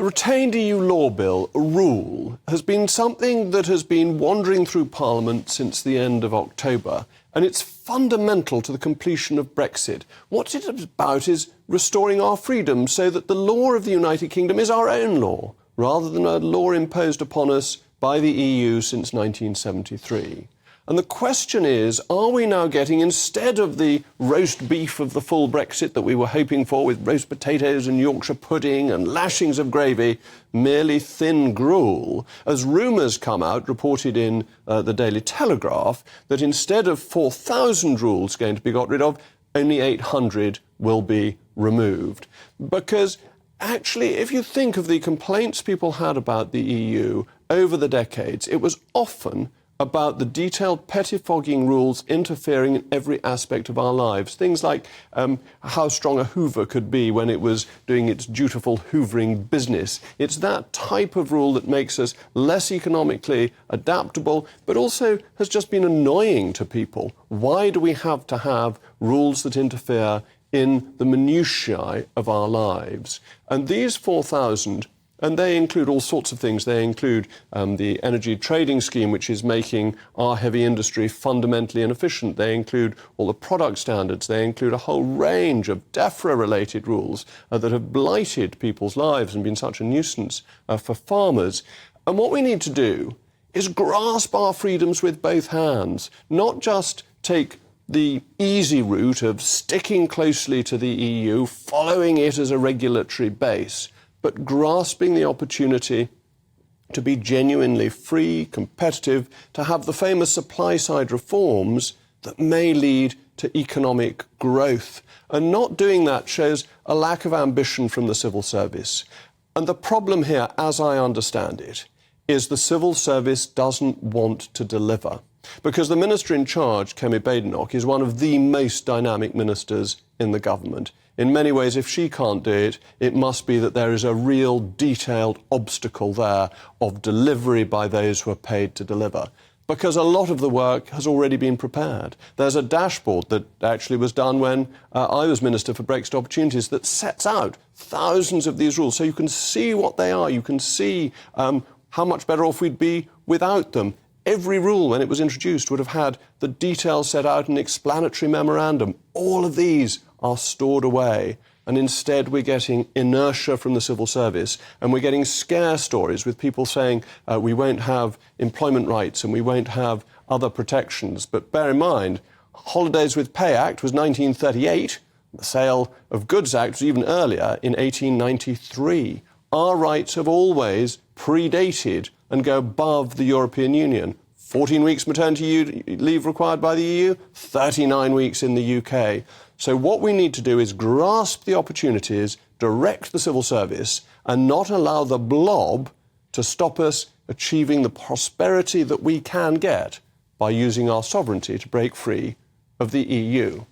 The retained EU law bill, rule, has been something that has been wandering through Parliament since the end of October, and it's fundamental to the completion of Brexit. What it's about is restoring our freedom so that the law of the United Kingdom is our own law, rather than a law imposed upon us by the EU since 1973. And the question is, are we now getting, instead of the roast beef of the full Brexit that we were hoping for, with roast potatoes and Yorkshire pudding and lashings of gravy, merely thin gruel, as rumours come out, reported in the Daily Telegraph, that instead of 4,000 rules going to be got rid of, only 800 will be removed. Because actually, if you think of the complaints people had about the EU over the decades, it was often about the detailed pettifogging rules interfering in every aspect of our lives. Things like how strong a hoover could be when it was doing its dutiful hoovering business. It's that type of rule that makes us less economically adaptable, but also has just been annoying to people. Why do we have to have rules that interfere in the minutiae of our lives? And these 4,000, and they include all sorts of things. They include the energy trading scheme, which is making our heavy industry fundamentally inefficient. They include all the product standards. They include a whole range of DEFRA-related rules that have blighted people's lives and been such a nuisance for farmers. And what we need to do is grasp our freedoms with both hands, not just take the easy route of sticking closely to the EU, following it as a regulatory base, but grasping the opportunity to be genuinely free, competitive, to have the famous supply-side reforms that may lead to economic growth. And not doing that shows a lack of ambition from the civil service. And the problem here, as I understand it, is the civil service doesn't want to deliver. Because the minister in charge, Kemi Badenoch, is one of the most dynamic ministers in the government. In many ways, if she can't do it, it must be that there is a real detailed obstacle there of delivery by those who are paid to deliver. Because a lot of the work has already been prepared. There's a dashboard that actually was done when I was Minister for Brexit Opportunities that sets out thousands of these rules. So you can see what they are. You can see how much better off we'd be without them. Every rule, when it was introduced, would have had the details set out in an explanatory memorandum. All of these are stored away, and instead we're getting inertia from the civil service, and we're getting scare stories with people saying we won't have employment rights and we won't have other protections. But bear in mind, Holidays with Pay Act was 1938. The Sale of Goods Act was even earlier, in 1893. Our rights have always predated and go above the European Union. 14 weeks maternity leave required by the EU, 39 weeks in the UK. So what we need to do is grasp the opportunities, direct the civil service, and not allow the blob to stop us achieving the prosperity that we can get by using our sovereignty to break free of the EU.